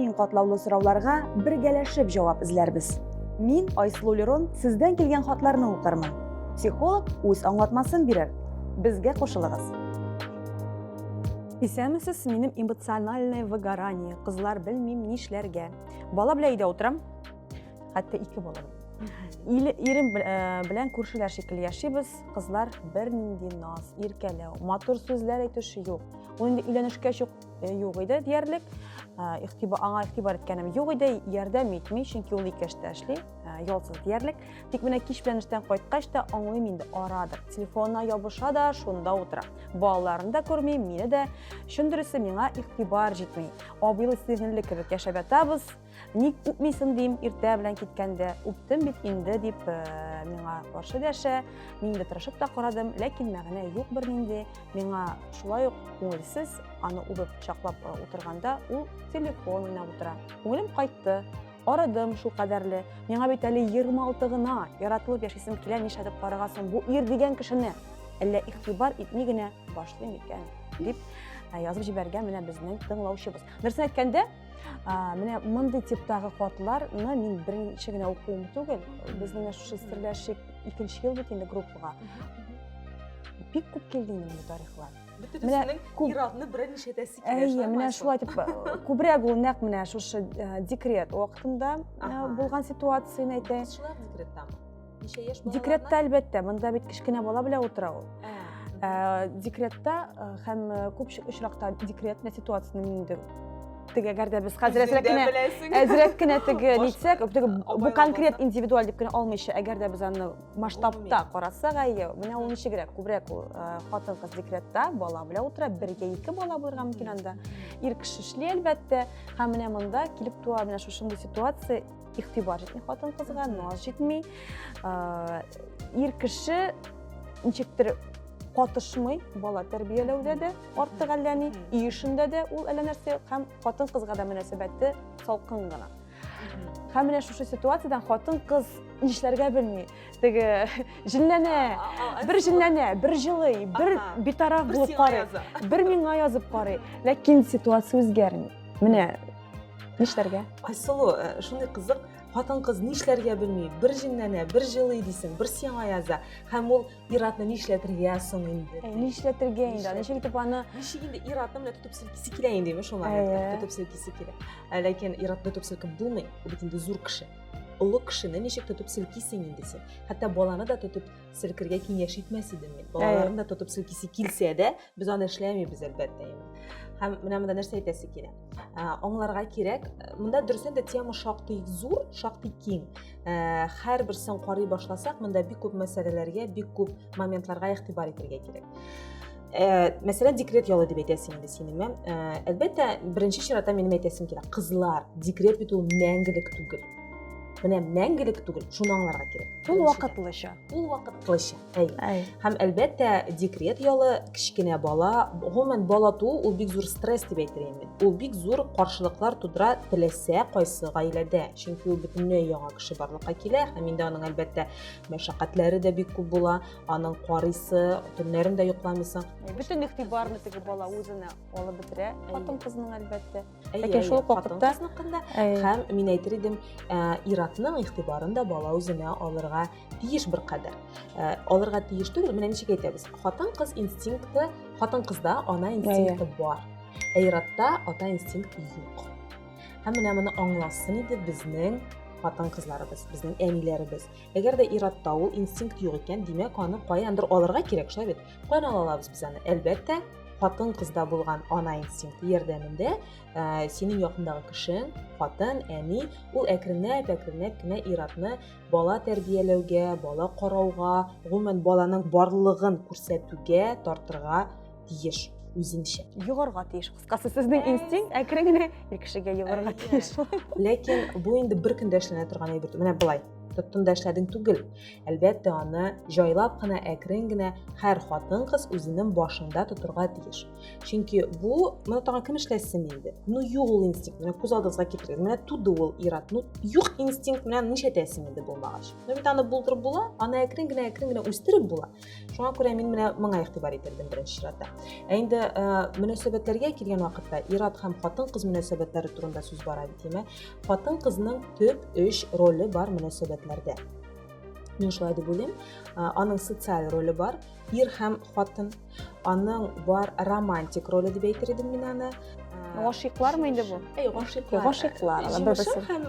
ең катлаулы сорауларга бергәләшеп җавап эзләрбез. Мин Айсылу Лерон сездән килгән хатларны укырмын. Психолог үз аңлатмасын бирер. Безгә кушылыгыз. Исәнмесез, минем эмоциональное выгорание. Кызлар белмим нишләргә. Бала белән өйдә утырам. Хәтта 2 бала. Ирем белән күршеләр шикелле яшибез. Кызлар бернинди наз, иркәләү, матур сүзләр әйтүше юк. Ул инде өйләнешкә юк иде диярлек. Аңа игътибар иткәнем юк иде, ярдәм итми, чөнки ул 2 яшьтә эшли, ялсыз диярлек. Тик менә кич белән эштән кайткач та аңлыйм инде, арадыр. Телефонына ябыша да, шунда утыра. Балаларын да күрмим, мине дә. Шундырысы миңа игътибар җитми. Абыйлы сиңелле кебек яшәп ятабыз. Ник үпмисең дим, иртә белән киткәндә, үптем бит инде дип миңа каршы дәшә. Мин дә тырышып та карадым, ләкин мәгънә юк бернинди. Миңа шулай ук күңелсез, аны үбеп чаклап утырганда, ул телефон уйнап утыра. Күңелем кайтты. Арадым шул кадәрле. Миңа бит әле 26 гына, яратылып яшисем килә, нишләтеп карагасың бу ир дигән кешене? Әллә игътибар итми генә башлыйм икән дип язып җибәргән менә безнең тыңлаучыбыз. Дөресен әйткәндә, менә мондый типтагы хатларны мин беренче генә укуым түгел. Безнең шушы серләшик 2нче ел бит инде группага. Бик күп килде инде бу тарихлар. Менә иратны берничә тәсе килә. Менә шулай дип күбрәк ул нәкъ менә шушы декрет вакытында булган ситуацияне әйтә. Шулай декреттамы? Ничә яшь балалар? Декретта әлбәттә, монда бит кичкенә бала белән утыра ул. Декретта һәм күп очракта декретная ситуацияны инде әгәр дә без хәзер әзрәк кенә нитсәк, бу конкрет индивидуаль дип кенә алмыйча, әгәр дә без аны масштабта карасак, менә ул ничегрәк, күбрәк ул хатын-кыз декретта бала белән утыра, 1-2 бала булырга мөмкин анда. Ир кеше эшли әлбәттә, һәм менә монда килеп туа менә шушындый ситуация, игътибар җитми хатын-кызга, наз җитми. Ир кеше ничектер катышмый бала тәрбияләүдә дә, артык әллә ни, иешендә дә ул әллә нәрсә, һәм хатын-кызга да мөнәсәбәте салкын гына. Һәм менә шушы ситуациядән хатын-кыз нишләргә белми. Теге җилләнә, бер җылый, бер битараф булып карый, бер миңа язып карый, ләкин ситуация үзгәрми. Менә нишләргә? Айсылу, шундый кызык, хатын-кыз нишләргә белми, бер җилләнә, бер җылый дисең, бер сиңа яза, һәм ул иратны нишләтергә соң инде. Нишләтергә инде, ничек итеп аны инде иратны белән тотып селкисе килә инде, шулай тотып селкисе килә. Ләкин иратны тотып селкеп булмый, ул бит инде зур кеше. Олы кешене ничек тотып селкисең инде син? Хәтта баланы да тотып селкергә киңәш итмәс идем мин. Балаларны да тотып селкисе килсә дә, без аны эшләмибез әлбәттә. Һәм менә монда нәрсә әйтәсе килә. Аңларга кирәк, монда дөресен дә тема шактый зур, шактый киң. Һәрберсен карый башласак, монда бик күп мәсьәләләргә, бик күп моментларга игътибар итәргә кирәк. Мәсәлән, декрет ялы дип әйтәсең инде синеме? Әлбәттә, беренче чиратта минем әйтәсем килә. Кызлар, декрет бит ул мәңгелек түгел. Менә мәңгелек түгел, шуны аңларга кирәк. Ул вакытлыча. Һәм әлбәттә, декрет ялы кичкенә бала, гомумән бала туу ул бик зур стресс дип әйтергә мин. Ул бик зур каршылыклар тудыра теләсә кайсы гаиләдә. Чөнки ул бөтенләй яңа кеше барлыкка килә, һәм инде аның әлбәттә мәшәкатьләре дә бик күп була. Аның карыйсы, төннәрен дә йокламыйсың. Бөтен игътибарны теге бала үзенә алып бетерә, хатын-кызның әлбәттә. Ләкин шул вакытта һәм мин әйтер идем, иратның игътибарын да бала үзенә алырга тиеш бер кадәр. Алырга тиеш түгел, менә ничек әйтәбез? Хатын-кыз инстинкты, хатын-кызда ана инстинкты бар. Иратта ата инстинкты юк. Һәм менә моны аңласын иде безнең хатын-кызларыбыз, безнең әниләребез. Әгәр дә иратта ул инстинкт юк икән, димәк аны каяндыр алырга кирәк, шулай бит. Каян алабыз biz аны? Әлбәттә, хатын-кызда булган ана инстинкты ярдәмендә синең якындагы кешең, хатын, әни, ул әкренләп кенә иратны бала тәрбияләүгә, бала карауга, гомумән баланың барлыгын күрсәтүгә тартырга тиеш. Үзенчә. Югарга тиеш. Кыскасы сезнең инстинкт әкрен генә ир кешегә югарга тиеш. Ләкин бу инде бер көндә эшләнә торган әйбер. Менә булай. тоттың да эшләдең түгел. Әлбәттә, аны җайлап кына, әкрен генә һәр хатын-кыз үзенең башында тотырга тиеш. Чөнки бу, моны тагын кем эшләсен инде? Ну, юк ул инстинкт. Менә күз алдыгызга китерегез. Менә туды ул ир-ат. Ну, юк инстинкт менән нишләтәсең инде булмагач. Ну, бит аны булдырып була, аны әкрен генә үстереп була. Шуңа күрә мин менә моңа игътибар итәрдем беренче чиратта. Ә инде мөнәсәбәтләргә килгән вакытта ир-ат һәм хатын-кыз мөнәсәбәтләре турында сүз бара бит, әйме? Хатын-кызның төп 3 роле бар мөнәсәбәтләрдә. Мин шулай дип уйлыйм. Аның социаль роле бар, ир һәм хатын. Аның бар романтик роле дип әйтер идем мин аны. Гашыйклармы инде бу? Гашыйклар. Бер-берсе. Һәм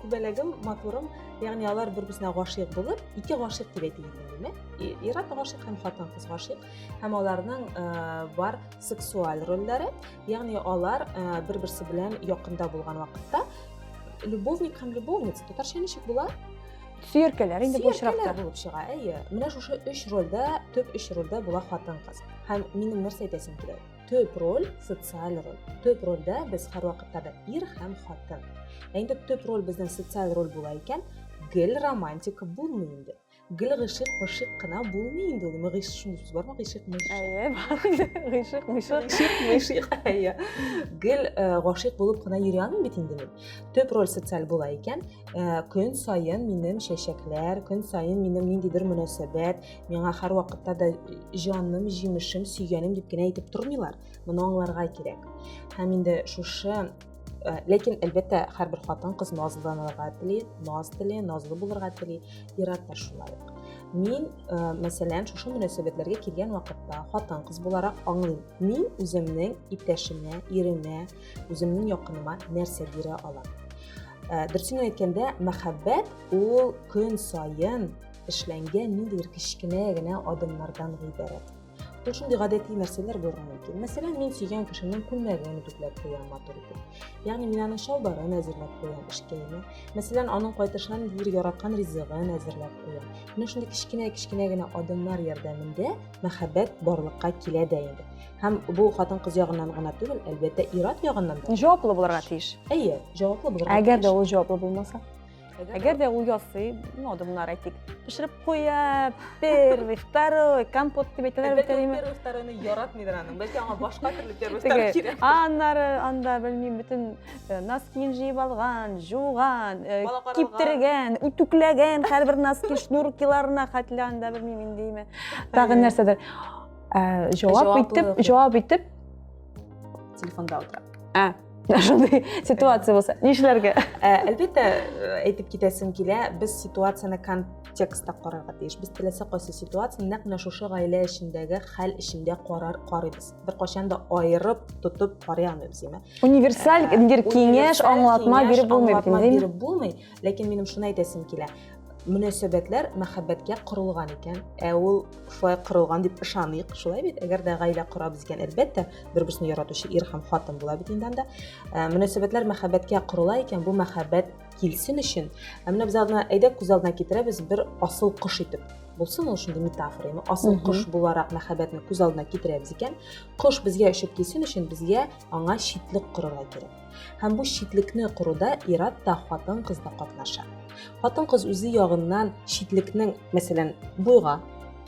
күбәләгем, матурым, ягъни алар бер-берсенә гашыйк булып, ике гашыйк дип әйтелгән, димме? Ир-ат гашыйк һәм хатын-кыз гашыйк. Һәм аларның бар сексуаль рольләре, ягъни алар бер-берсе белән якында булган вакытта любовник һәм любовница. Татарча ничек була? Сөйәркәләр инде бу очракта. Булып чыга. Әйе. Менә шушы 3 рольдә, төп 3 рольдә була хатын-кыз. Һәм минем нәрсә әйтәсем килә? Төп роль социаль роль. Төп рольдә без һәр вакытта да ир һәм хатын. Инде төп роль безнең социаль роль була икән, гел романтика булмый инде. Гел гыйшык мышык кына булмый инде. Ул гыйшык шундый бармы? Гыйшык мышык. Әйе, бар инде. Гыйшык, мышык. Мышык. Әйе. Гел гашыйк булып кына йөри алмыйм бит инде мин. Төп роль социаль була икән, көн сайын минем чәчәкләр, көн сайын минем ниндидер мөнәсәбәт, миңа һәр вакытта да җаным, җимешем, сөйгәнем дип кенә әйтеп тормыйлар. Моны аңларга кирәк. Һәм инде шушы ләкин әлбәттә һәрбер хатын-кыз назланырга тели, назлы булырга тели, ир-ат та шулай. Мин, мәсәлән, шушы мөнәсәбәтләргә килгән вакытта хатын-кыз буларак аңлыйм. Мин үземнең иптәшемә, иремә, үземнең якыныма нәрсә бирә алам. Дөресен әйткәндә, мәхәббәт ул көн сайын эшләнгән ниндидер кечкенә генә адымнардан гыйбарәт. Ул шундый гадәти нәрсәләр булырга мөмкин. Мәсәлән, мин сөйгән кешенең күлмәген үтүкләп куям матур итеп. Ягъни мин аның шалбарын әзерләп куям эшкәйне. Мәсәлән, аның кайтышын бир яраткан ризыгын әзерләп куям. Менә шундый кечкенә генә адымнар ярдәмендә мәхәббәт барлыкка килә дә инде. Һәм бу хатын-кыз ягыннан гына түгел, әлбәттә ир-ат ягыннан да. Җаваплы булырга тиеш. Әйе, җаваплы булырга. Әгәр дә ул җаваплы булмаса. Әгәр дә ул ясый, адымнар әйтик, пешереп куя, первый, второй, компот дип әйтәләр бит әйме. Первый, второйны яратмыйдыр аның. Бәлки аңа башка төрле первый, второй кирәк. Аннары анда белмим, бөтен носкин җыеп алган, жуган, киптергән, үтүкләгән һәрбер носки шнуркиларына хәтле анда белмим индеме. Тагын нәрсәдер. Җавап итеп телефонда утыра. Шундый ситуация булса, нишләргә? Әлбәттә, әйтеп китәсем килә, без ситуацияны контекстта карарга тиеш. Без теләсә кайсы ситуацияны нәкъ менә шушы гаилә эчендәге хәл эчендә карарбыз. Беркайчан да айырып тотып карый алмыйбыз, әйме? Универсаль киңәш, аңлатма биреп булмый бит инде. Биреп булмый, ләкин минем шуны әйтәсем килә. Мөнәсәбәтләр мәхәббәткә корылган икән. Ул шулай корылган дип ышаныйк, шулай бит. Әгәр дә гаилә корабыз икән, әлбәттә, бер-берсен яратучы ир һәм хатын була бит инде анда. Мөнәсәбәтләр мәхәббәткә корыла икән, бу мәхәббәт килсен өчен. Менә без алдына әйдә күз алдына китерәбез бер асыл кош итеп. Булсын ул шундый метафора, әйме? Асыл кош буларак мәхәббәтне күз алдына китерәбез икән. Кош безгә өчеп килсен өчен безгә аңа читлек корырга кирәк. Һәм бу читлекне коруда ир-ат та, хатын-кыз да катнаша. Хатын-кыз үзе ягыннан читлекнең, мәсәлән, буйга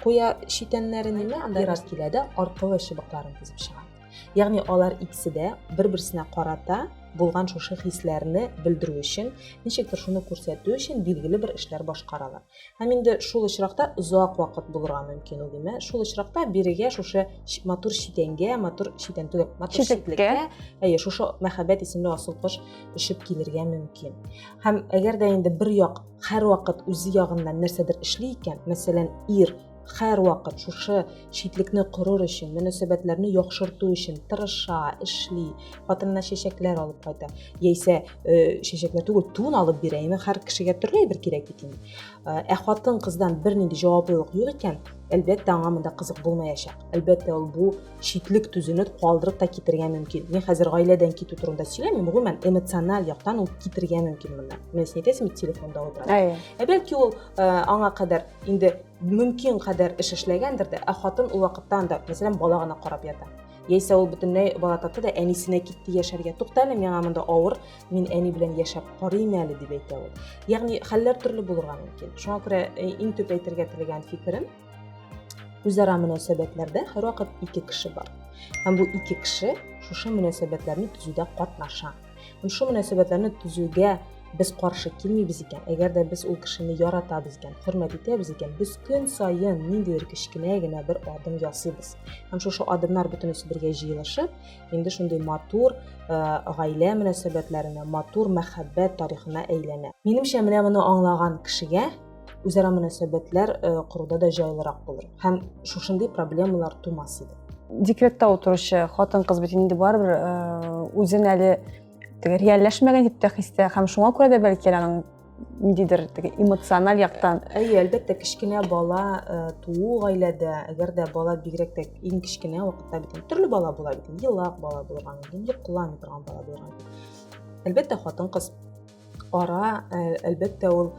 куя читәннәрен, әйме? Анда ир-ат килә дә аркылы чыбыкларын тизеп чыга. Ягъни алар икесе дә бер-берсенә карата булган шушы хисләрне белдерү өчен, ничектер шуны күрсәтү өчен билгеле бер эшләр башкаралар. Һәм инде шул очракта озак вакыт булырга мөмкин ул, диме? Шул очракта бирегә шушы матур читәнгә, матур читән түгел, матур читлеккә, шушы мәхәббәт исемле асыл кош ишеп килергә мөмкин. Һәм әгәр дә инде бер як һәр вакыт үзе ягыннан нәрсәдер эшли икән, мәсәлән, ир һәр вакыт шушы читлекне корыр өчен, мөнәсәбәтләрне яхшырту өчен тырыша, эшли, хатынына чәчәкләр алып кайта. Яисә чәчәкләр түгел, тун алып бирә, һәр кешегә төрле бер кирәк бит инде. Хатын-кыздан бернинди җаваплылык юк икән, әлбәттә аңа монда кызык булмаячак. Әлбәттә ул бу читлек түзүне калдырып та китергә мөмкин. Мин хәзер гаиләдән китү турында сөйләмим, гомумән эмоциональ яктан ул китергә мөмкин монда. Мен син әйтәсем, телефонда утыра. Бәлки ул аңа кадәр инде мөмкин кадәр эш эшләгәндер дә, хатын ул вакытта анда, мәсәлән, балагына карап ята. яисә ул бөтенләй бала тапты да әнисенә китте яшәргә. Туктале, миңа монда авыр, мин әни белән яшәп карыйм әле дип әйтә ул. Ягъни хәлләр төрле булырга мөмкин. Шуңа күрә иң төп әйтергә теләгән фикерем, үзара мөнәсәбәтләрдә һәрвакыт ике кеше бар. Һәм бу ике кеше шушы мөнәсәбәтләрне төзүдә катнаша. Һәм шу мөнәсәбәтләрне төзүгә без каршы килмибез икән, әгәр дә без ул кешене яратабыз икән, хөрмәт итәбез икән, без көн саен ниндидер кечкенә генә бер адым ясыйбыз. Һәм шушы адымнар бөтенесе бергә җыелышып, инде шундый матур гаилә мөнәсәбәтләренә, матур мәхәббәт тарихына әйләнә. Минемчә, менә моны аңлаган кешегә үзара мөнәсәбәтләр коруда да җайлырак булыр. Һәм шушындый проблемалар тумас иде. Декретта утыручы хатын-кыз бит инде барыбер үзен әле реальләшмәгән дип тә хистә, һәм шуңа күрә дә бәлки аның ниндидер эмоциональ яктан. Әлбәттә, кечкенә бала туу гаиләдә, әгәр дә бала бигрәк тә иң кечкенә вакытта бит төрле бала була бит, елак бала булырга мөмкин, йокламый торган бала булырга мөмкин. Әлбәттә, хатын-кыз ара, әлбәттә ул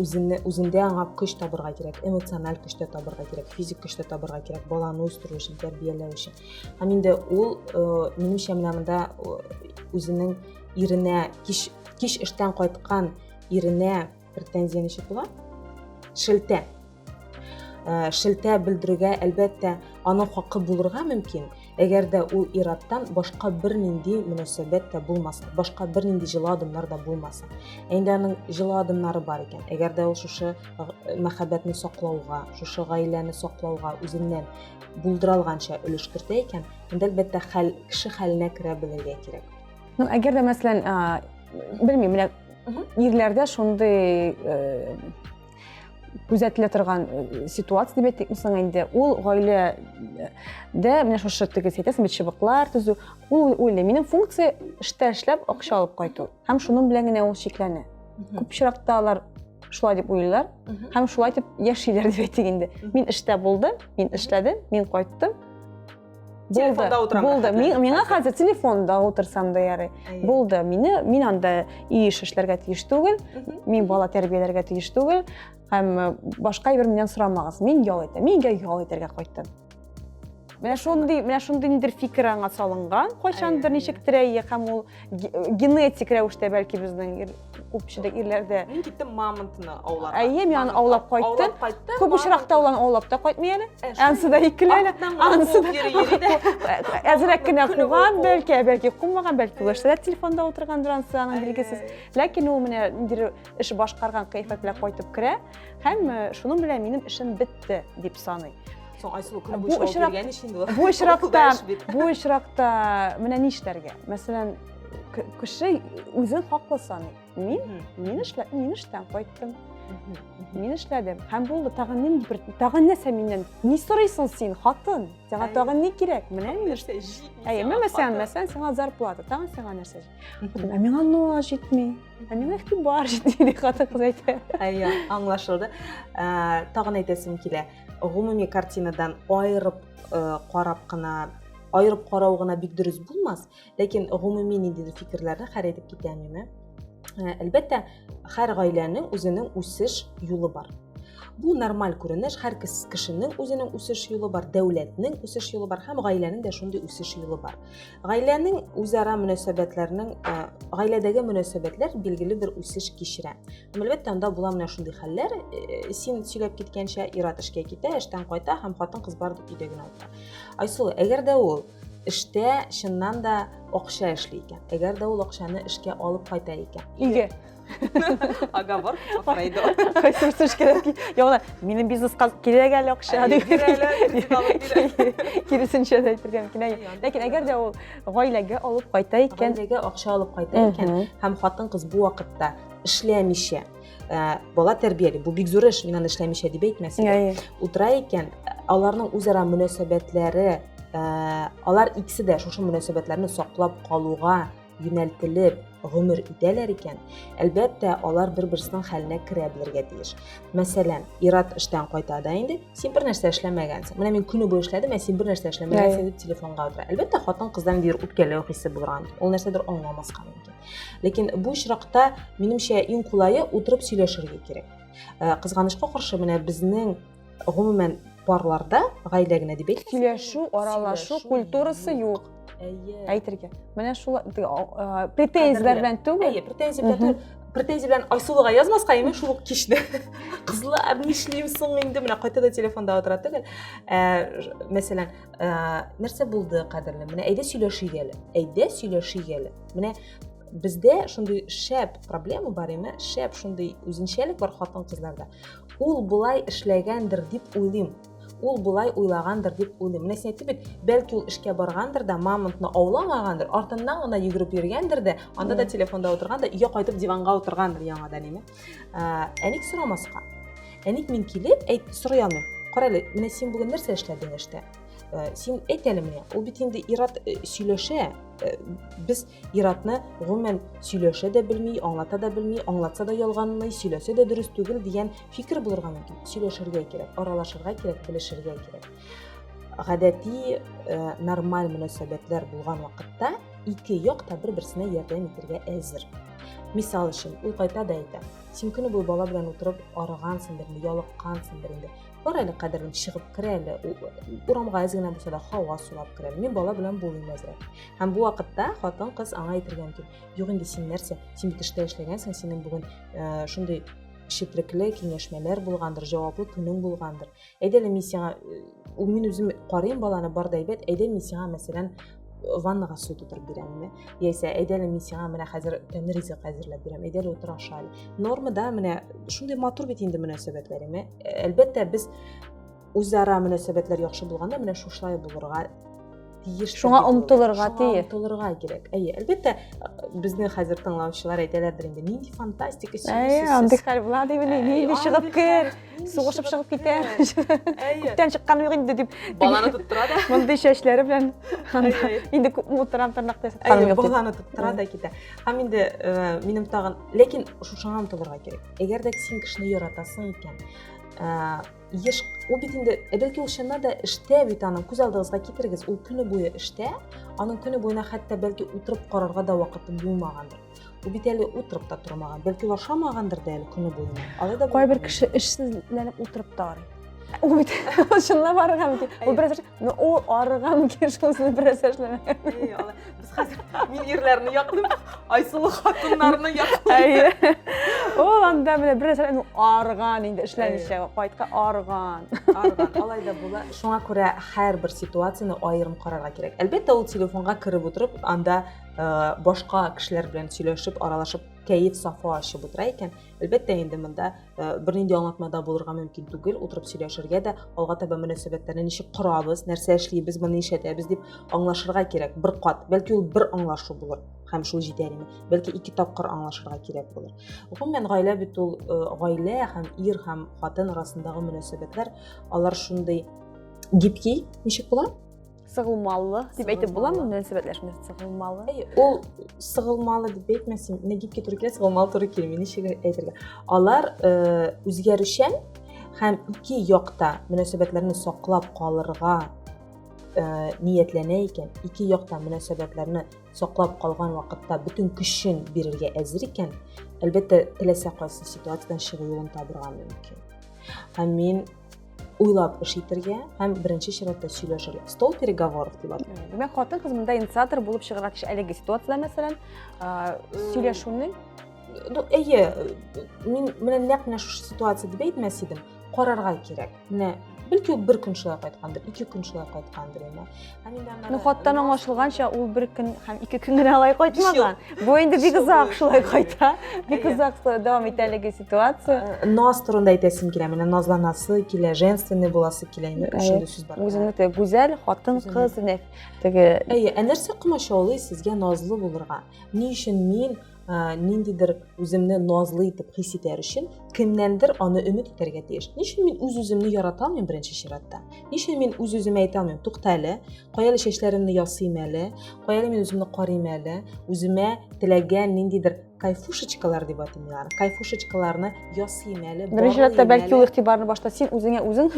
үзендә аңа көч табырга кирәк, эмоциональ көч табырга кирәк, физик көч табырга кирәк, баланы үстерү өчен, тәрбияләү өчен. Һәм инде ул минемчә менә монда үзенең иренә кич эштән кайткан иренә претензия ничек була? Шелтә. Шелтә белдерүгә әлбәттә аның хакы булырга мөмкин. Әгәр дә ул ираттан башка бер нинди мөнәсәбәт тә булмаса, башка бер нинди җылы адымнар да булмаса. Инде аның җылы адымнары бар икән. Әгәр дә ул шушы мәхәббәтне саклауга, шушы гаиләне саклауга үзеннән булдыралганча өлеш кертә икән, инде әлбәттә кеше хәленә керә белергә кирәк. Ну, әгәр дә мәсәлән, белмим, менә ирләрдә шундый күзәтелә торган ситуация дип әйтик, инде ул гаиләдә менә шушы тигез әйтәсең бит чыбыклар төзү, ул уйлый, минем функция эштә эшләп акча алып кайту. Һәм шуның белән генә ул шикләнә. Күп очракта алар шулай дип уйлыйлар, һәм шулай дип яшиләр дип әйтик инде. Мин эштә булдым, мин эшләдем, мин кайттым. Булды. Миңа хәзер телефонда утырсам да ярый. Булды. Мин анда иш эшләргә тиеш түгел, мин бала тәрбияләргә тиеш түгел, һәм башка бер миннән сорамагыз. Мин ял итәм. Мингә ял итәргә кайттым. Менә шундый ниндидер фикер аңа салынган, кайчандыр ничектер һәм ул генетик рәвештә бәлки безнең күпчелек ирләрдә. Мин киттем мамонтны аулап. Мин аны аулап кайттым. Күп очракта ул аны аулап та кайтмый әле. Ансы да икеләнә. Ансы да әзрәк кенә куган, бәлки кумаган, бәлки ул телефонда утыргандыр, ансы аның билгесез. Ләкин ул менә ниндидер эш башкарган кыйфәт белән кайтып керә, һәм шуның белән минем эшем бетте дип саный. Бу очракта менә нишләргә? Мәсәлән, кеше үзен хаклы саный. Мин эштән кайттым. Мин эшләдем. Һәм булды, тагын нәрсә миннән? Ни сорыйсың син, хатын? Сиңа тагын ни кирәк? Менә мин эшләдем. Мәсәлән, сиңа зарплата, тагын сиңа нәрсә? Миңа нуа җитми. Миңа ихтибар җитми, дип хатын-кыз әйтә. Аңлашылды. Тагын әйтәсем килә. Гомуми картинадан айырып карау гына бик дөрес булмас, ләкин гомуми ниндидер фикерләрне хәл итеп китәмме? Әлбәттә, һәр гаиләнең үзенең үсеш юлы бар. Бу нормаль күренеш, һәр кешенең үзенең үсеш юлы бар, дәүләтнең үсеш юлы бар, һәм гаиләнең дә шундый үсеш юлы бар. Гаиләнең үзара мөнәсәбәтләренең, гаиләдәге мөнәсәбәтләр билгеле бер үсеш кичерә. Әлбәттә, анда була менә шундый хәлләр, син сөйләп киткәнчә ират эшкә китә, эштән кайта һәм хатын-кыз бар дип өйдә генә утыра. Айсул, әгәр дә ул эштә чыннан да акча эшли икән, әгәр дә ул акчаны эшкә алып кайта икән. Игә. Оговор Фрейда. Кайсырсыш кирәк. Яна, минем бизнеска кирәк әле акча дип. Киресенчә дә әйтергә мөмкин. Ләкин әгәр дә ул гаиләгә алып кайта икән, гаиләгә акча алып кайта икән, һәм хатын-кыз бу вакытта эшләмичә, бала тәрбияли, бу бик зур эш, мин аны эшләмичә дип әйтмәсәм, утыра икән, аларның үзара мөнәсәбәтләре, алар икесе дә шушы мөнәсәбәтләрне саклап калуга юнәлтелеп гомер итәләр икән, әлбәттә, алар бер-берсенең хәленә керә белергә тиеш. Мәсәлән, ират эштән кайта да инде, син бер нәрсә эшләмәгәнсең. Менә мин көне буе эшләдем, син бер нәрсә эшләмәгәнсең дип телефонга утыра. Әлбәттә, хатын-кыздан бер үпкәләү хисе булган. Ул нәрсәдер аңламаска мөмкин. Ләкин бу очракта минемчә иң кулайы утырып сөйләшергә кирәк. Кызганычка каршы, менә безнең гомумән парларда гаилә генә дип әйтәсез. Сөйләшү, аралашу Сөйләшү культурасы юк. Әйе. Әйтергә. Менә шул претензияләр белән түгел. Әйе, претензия белән Айсулуга язмаска име шул ук кичне. Кызлар, нишлим соң инде менә кайтада телефонда утыра түгел. Мәсәлән, нәрсә булды кадерле? Менә әйдә сөйләшик әле. Әйдә сөйләшик әле. Менә бездә шундый шәп проблема бар име? Шәп шундый үзенчәлек бар хатын-кызларда. Ул булай эшләгәндер дип уйлыйм. Ул булай уйлагандыр дип уйлыйм. Менә син әйтеп бит, бәлки ул эшкә баргандыр да, мамонтны ауламагандыр, артыннан гына йөгереп йөргәндер дә, анда да телефонда утырган да, өйгә кайтып диванга утыргандыр яңадан име. Әник сорамаска. Әник мин килеп, сорый алмыйм. Кара әле, менә син бүген нәрсә эшләдең эштә? Син әйт әле менә. Ул бит инде ират сөйләшә. Без иратны гомумән сөйләшә дә белми, аңлата да белми, аңлатса да ялганлый, сөйләсә дә дөрес түгел дигән фикер булырга мөмкин. Сөйләшергә кирәк, аралашырга кирәк, белешергә кирәк. Гадәти нормаль мөнәсәбәтләр булган вакытта ике як та бер-берсенә ярдәм итәргә әзер. Мисал өчен, ул кайта да әйтә. Син көне буе бала белән утырып арыгансыңдыр, ялыккансыңдыр инде. Бар әле кадерлем чыгып кер әле. Урамга әз генә булса да һава сулап кер әле. Мин бала белән булыйм әзрәк. Һәм бу вакытта хатын-кыз аңа әйтергә мөмкин. Юк инде син нәрсә? Син бит эштә эшләгәнсең, синең бүген шундый шитлекле киңәшмәләр булгандыр, җаваплы көнең булгандыр. Әйдә әле мин сиңа, мин үзем карыйм баланы бар да әйбәт, әйдә мин сиңа мәсәлән ваннага су тутырып бирәмме? Яисә әйдә әле мин сиңа менә хәзер тәмле ризык әзерләп бирәм. Әйдә әле утыр аша әле. Нормада менә шундый матур бит инде мөнәсәбәтләр име. Әлбәттә без үзара мөнәсәбәтләр яхшы булганда менә шушлай булырга тиеш. Шуңа омтылырга тиеш. Омтылырга кирәк. Әйе, әлбәттә безнең хәзер тыңлаучылар әйтәләрдер инде, нинди фантастика Әйе, андый хәл була дип нинди чыгып кер, сугышып чыгып китәр. Күптән чыккан юк инде дип баланы тоттыра да. Мондый чәчләре белән инде күп мутрам тырнакта саткан юк. Баланы тоттыра да китә. Һәм инде минем тагын, ләкин шушыңа омтылырга кирәк. Әгәр дә син кешене яратасың икән, еш ул бит инде бәлки ул чыннан да эштә бит аның күз алдыгызга китерегез, ул көне буе эштә, аның көне буена хәтта бәлки утырып карарга да вакыты булмагандыр. Ул бит әле утырып та тормаган, бәлки ул ашамагандыр да әле көне буена. Алайда кайбер кеше эшсезләнеп утырып та арый. Ул бит шуннан барган бит. Ул бераз, ул арыган икән шуны бераз эшләмәгән. Без хәзер мин ирләрне яклыйм, Айсулу хатыннарны яклыйм. Әйе. Ул анда менә бераз арыган инде эшләмичә, кайтка арыган. Алайда була. Шуңа күрә һәрбер ситуацияны аерым карарга кирәк. Әлбәттә ул телефонга кереп утырып, анда башка кешеләр белән сөйләшеп, аралашып, кәеф сафа ачып утыра икән, әлбәттә инде монда бернинди аңлатмада булырга мөмкин түгел, утырып сөйләшергә дә, алга таба мөнәсәбәтләрне ничек корабыз, нәрсә эшлибез, моны ишәтәбез дип аңлашырга кирәк. Бер кат, бәлки ул бер аңлашу булыр, һәм шул җитәр име. Бәлки ике тапкыр аңлашырга кирәк булыр. Гомумән гаилә бит ул гаилә һәм ир һәм хатын арасындагы мөнәсәбәтләр, алар шундый гибки, ничек була? Сыгылмалы дип әйтеп буламы мөнәсәбәтләшмә сыгылмалы? Ул сыгылмалы дип әйтмәсем, гибки туры килә, сыгылмалы туры килми, ничек әйтергә. Алар үзгәрүчән һәм ике якта мөнәсәбәтләрне саклап калырга ниятләнә икән, ике якта мөнәсәбәтләрне саклап калган вакытта бөтен көчен бирергә әзер икән, әлбәттә теләсә кайсы ситуациядан чыгу юлын табырга мөмкин. Һәм мин уйлап эш итәргә һәм беренче чиратта сөйләшергә. Стол переговоров дип аталар. Димәк, хатын-кыз монда инициатор булып чыгарга тиеш әлеге ситуациялар, мәсәлән, сөйләшүнең. Әйе, мин менә нәкъ менә шушы ситуация дип әйтмәс идем. Карарга кирәк. Менә бәлки ул бер көн шулай кайткандыр, ике көн шулай кайткандыр инде. Һәм инде аны Хаттан аңлашылганча, ул бер көн һәм ике көн генә алай кайтмаган. Бу инде бик озак шулай кайта. Бик озак дәвам итә әлеге ситуация. Наз турында әйтәсем килә, менә назланасы килә, женственный буласы килә, инде шундый сүз бар. Үзеңне теге гүзәл хатын-кыз теге. Әйе, нәрсә комачаулый сезгә назлы булырга? Ни өчен мин ниндидер үземне назлы итеп хис итәр өчен кемнәндер аны өмет итәргә тиеш. Ничек мин үз-үземне ярата алмыйм беренче чиратта? Ничек мин үз-үземә әйтә алмыйм? Тукта әле, кая әле чәчләремне ясыйм әле, кая әле мин үземне карыйм әле, үземә теләгән ниндидер кайфушечкалар дип атыйлар. Кайфушечкаларны ясыйм әле. Беренче чиратта бәлки ул игътибарны башта син үзеңә үзең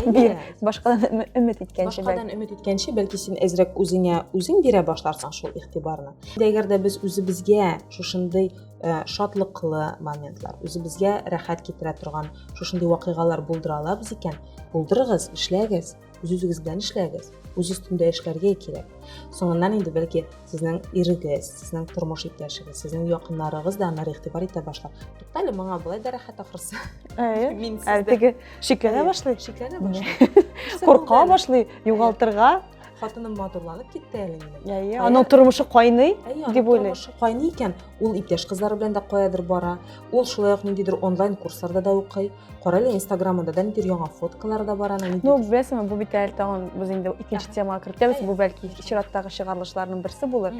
бир, башкадан өмет иткәнче. Башкадан өмет иткәнче бәлки син әзрәк үзеңә үзең бирә башларсың шул игътибарны. Әгәр дә без үзебезгә шушындый шатлыклы моментлар, үзебезгә рәхәт китерә торган шушындый вакыйгалар булдыра алабыз икән, булдырыгыз, эшләгез, үзегез белән эшләгез, үз өстендә эшләргә кирәк. Соңыннан инде бәлки сезнең ирегез, сезнең тормыш иптәшегез, сезнең якыннарыгыз да аны игътибар итә башлар. Туктале, моңа булай да рәхәт ахрысы. Мин сездә Теге шикләнә башлый. шикләнә башлый. Курка башлый, югалтырга. Хатыным матурланып китте әле минем. Аның тормышы кайный Әйе, дип уйлый. Кайный икән, ул иптәш кызлары белән дә каядыр бара. Ул шулай ук ниндидер онлайн курсларда да укый. Кара әле Инстаграмында да ниндидер яңа фоткалар да бар аның. Ну, беләсеңме, бу бит әле тагын без инде икенче темага кертәбез. Бу бәлки чираттагы чыгарылышларның берсе булыр.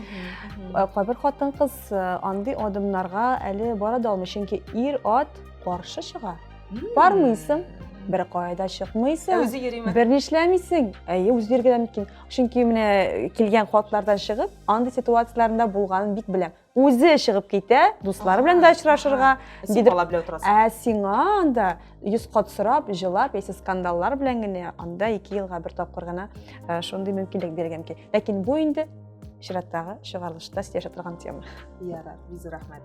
Кайбер хатын-кыз андый адымнарга әле бара да алмый, чөнки ир-ат каршы чыга. Бармыйсың, бер кайда чыкмыйсың. Үзе йөриме? Бер нишләмисең. Үзе биргә дә мөмкин. Чөнки менә килгән хатлардан чыгып, андый ситуацияларында булганын бик беләм. Үзе чыгып китә, дуслары белән дә очрашырга, Син бала белән утырасың. Сиңа анда 100 кат сорап, җылап, яисә скандаллар белән генә анда 2 елга бер тапкыр гына шундый мөмкинлек биргән ки. Ләкин бу инде чираттагы чыгарылышта сөйләшә торган тема. Ярар, бик зур рәхмәт.